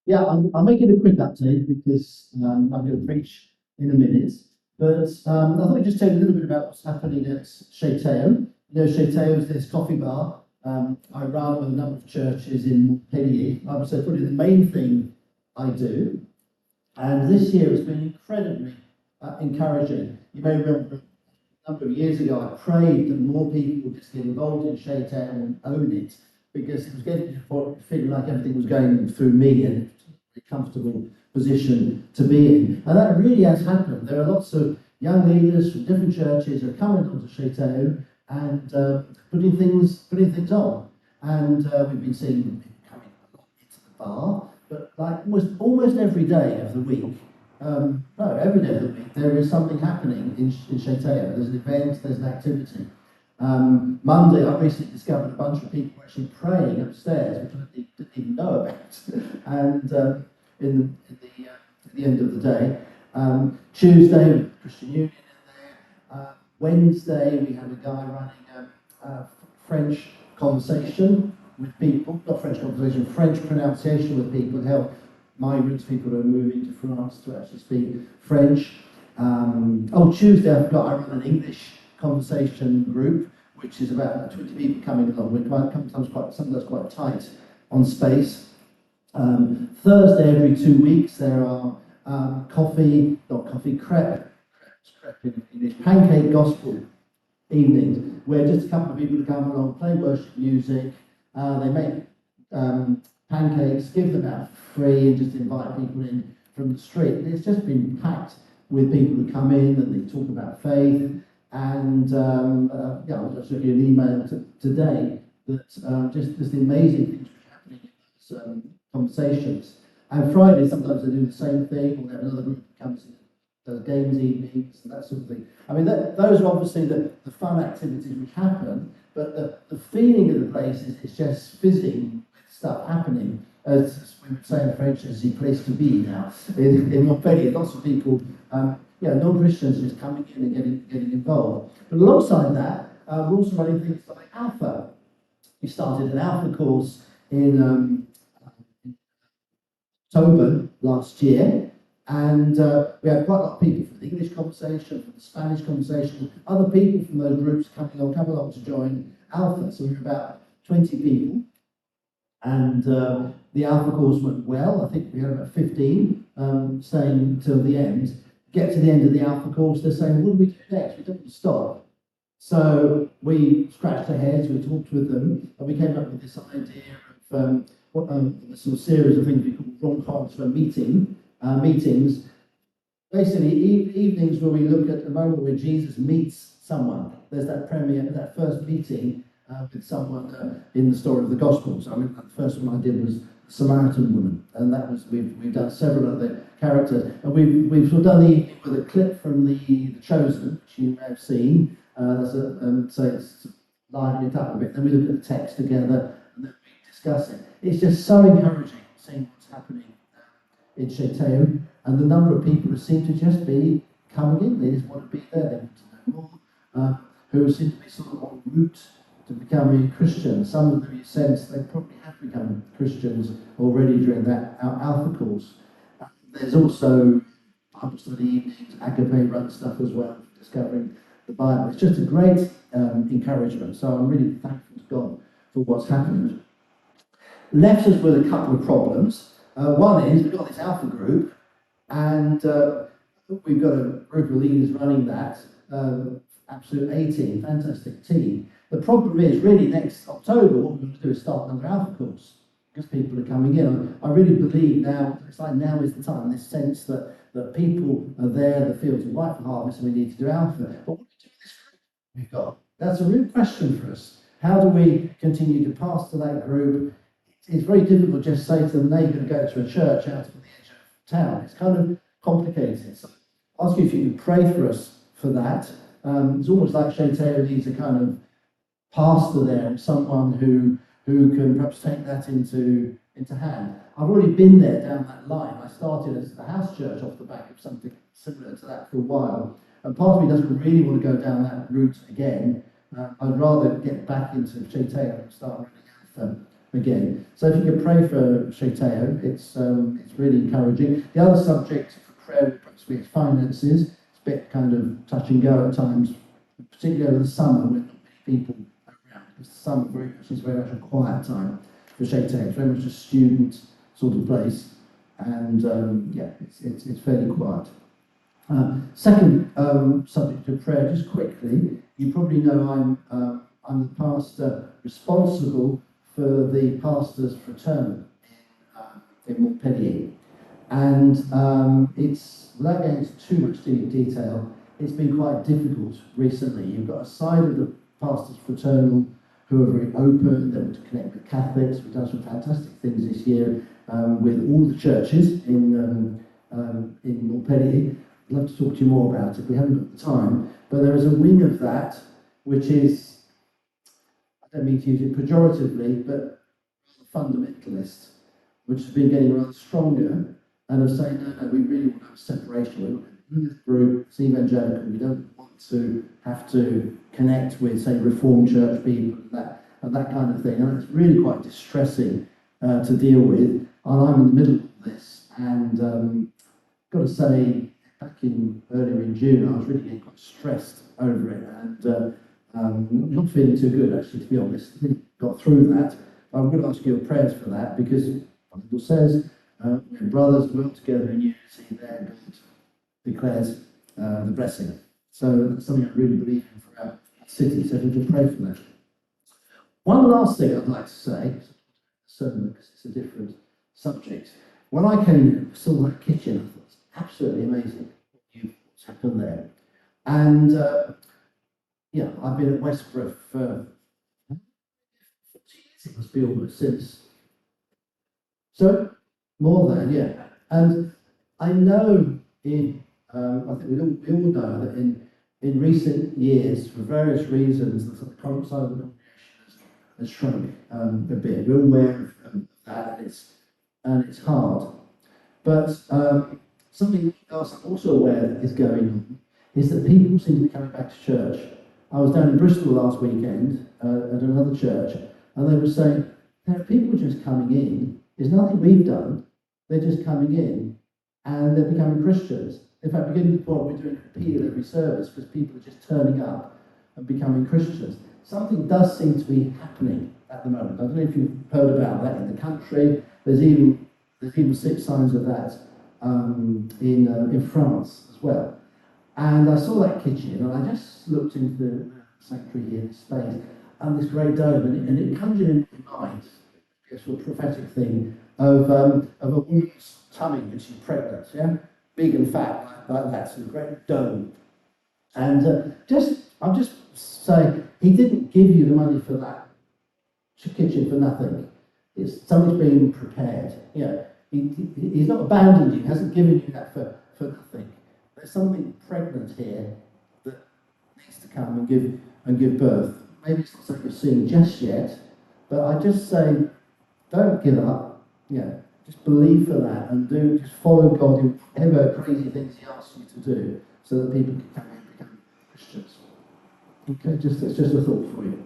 Yeah, I'll make it a quick update because I'm going to preach in a minute. But I thought we'd just tell you a little bit about what's happening at Sheteo. You know, Sheteo is this coffee bar I run with a number of churches in Montpellier. I would say probably the main thing I do. And this year has been incredibly encouraging. You may remember a number of years ago, I prayed that more people would just get involved in Sheteo and own it, because it was getting to feeling like everything was going through me and a comfortable position to be in. And that really has happened. There are lots of young leaders from different churches who are coming onto Sheteo and putting things on. And we've been seeing people coming a lot into the bar, but like almost every day of the week, no, every day of the week, there is something happening in Sheteo. There's an event, there's an activity. Monday, I recently discovered a bunch of people actually praying upstairs, which I didn't even know about. And at the end of the day, Tuesday, we have Christian Union in there. Wednesday, we have a guy running a French conversation with people, not French conversation, French pronunciation with people, help migrants, people who are moving to France to actually speak French. Tuesday, I forgot, I run an English conversation group, which is about 20 people coming along. We're sometimes quite tight on space. Thursday, every 2 weeks, there are crepe in English, pancake gospel evenings, where just a couple of people come along, play worship music, they make pancakes, give them out for free, and just invite people in from the street. And it's just been packed with people who come in and they talk about faith. And I was just looking at an email today that just the amazing things which are happening in those conversations. And Friday, sometimes they do the same thing, or they have another group that comes in, does games evenings, and that sort of thing. I mean, those are obviously the fun activities which happen, but the feeling of the place is just fizzing with stuff happening. As we would say in French, it's the place to be now. In Montpellier, lots of people, non-Christians are just coming in and getting involved. But alongside that, we're also running things like Alpha. We started an Alpha course in October last year, and we had quite a lot of people from the English conversation, from the Spanish conversation, other people from those groups coming along to join Alpha. So we were about 20 people, and the Alpha course went well. I think we had about 15 staying till the end. Get to the end of the Alpha course, they're saying, what do we do next? We don't stop. So we scratched our heads, we talked with them, and we came up with this idea of a sort of series of things we call rencontres for meetings. Basically, evenings where we look at the moment where Jesus meets someone. There's that that first meeting with someone in the story of the Gospels. I mean, the first one I did was the Samaritan woman, and that was we've done several other characters, and we've sort of done the evening with a clip from the Chosen, which you may have seen. So it's livened it up a bit. Then we look at the text together, and then we discuss it. It's just so encouraging seeing what's happening in Sheteo, and the number of people who seem to just be coming in. They just want to be there. They want to know more. Who seem to be sort of en route to becoming Christians. Some of them, you sense, they probably have become Christians already during that Alpha course. There's also Bible study evenings, agape run stuff as well, discovering the Bible. It's just a great encouragement. So I'm really thankful to God for what's happened. Left us with a couple of problems. One is we've got this Alpha group, and we've got a group of leaders running that. Absolute 18, fantastic team. The problem is, really, next October, what we're going to do is start another Alpha course, because people are coming in. I really believe now, it's like now is the time, this sense that people are there, the fields are ripe for harvest, and we need to do Alpha. But what do we do with this group we've got? That's a real question for us. How do we continue to pass to that group? It's very difficult just to say to them, now you're going to go to a church out on the edge of town. It's kind of complicated. So I'll ask you if you can pray for us for that. It's almost like Sheteo needs a kind of pastor there, someone who can perhaps take that into hand. I've already been there down that line. I started as a house church off the back of something similar to that for a while. And part of me doesn't really want to go down that route again. I'd rather get back into Sheteo and start running Alpha again. So if you could pray for Sheteo, it's really encouraging. The other subject for prayer would perhaps be finances. It's a bit kind of touch and go at times, particularly over the summer when not many people are around. Because the summer is very much a quiet time for Sheteo. It's very much a student sort of place, and it's fairly quiet. Second subject of prayer, just quickly, you probably know I'm the pastor responsible for the pastors' fraternal in Montpellier, and it's, without going into too much detail, it's been quite difficult recently. You've got a side of the pastors' fraternal who are very open, they want to connect with Catholics. We've done some fantastic things this year with all the churches in Montpellier. I'd love to talk to you more about it. We haven't got the time, but there is a wing of that which is, I don't mean to use it pejoratively, but fundamentalist, which has been getting rather stronger and are saying, no, we really want to have a separation. We're not in this group, it's evangelical, we don't want to have to connect with, say, Reformed church people and that kind of thing. And it's really quite distressing to deal with. And I'm in the middle of this, and got to say, back earlier in June, I was really getting quite stressed over it, and not feeling too good, actually, to be honest. I think I got through that. I'm going to ask your prayers for that, because the Bible says, when brothers dwell together in unity, there God declares the blessing. So that's something I really believe in for our city, so if we can pray for that. One last thing I'd like to say, certainly because it's a different subject. When I came in, saw that kitchen, I thought, it's absolutely amazing what's happened there. And I've been at Westborough for 40 years, it must be almost since. So, more than, yeah. And I know I think we all know that in recent years, for various reasons, the current side of the congregation has shrunk a bit. We're aware of that, and it's hard. But something else I'm also aware is going on is that people seem to be coming back to church. I was down in Bristol last weekend at another church, and they were saying, there are people just coming in. There's nothing we've done. They're just coming in, and they're becoming Christians. In fact, we're getting to the point where we're doing an appeal every service because people are just turning up and becoming Christians. Something does seem to be happening at the moment. I don't know if you've heard about that in the country. There's even signs of that in France as well. And I saw that kitchen, and I just looked into the sanctuary here, this space, and this great dome, and it conjured in my mind a sort of prophetic thing of a woman's tummy when she's pregnant, yeah? Big and fat, like that, so a great dome. And I'm just saying, he didn't give you the money for that kitchen for nothing. Something's being prepared. He's not abandoned you, he hasn't given you that for nothing. There's something pregnant here that needs to come and give birth. Maybe it's not something you're seeing just yet, but I just say, don't give up. Just believe for that, and just follow God in whatever crazy things He asks you to do, so that people can come and become Christians. Okay, it's just a thought for you.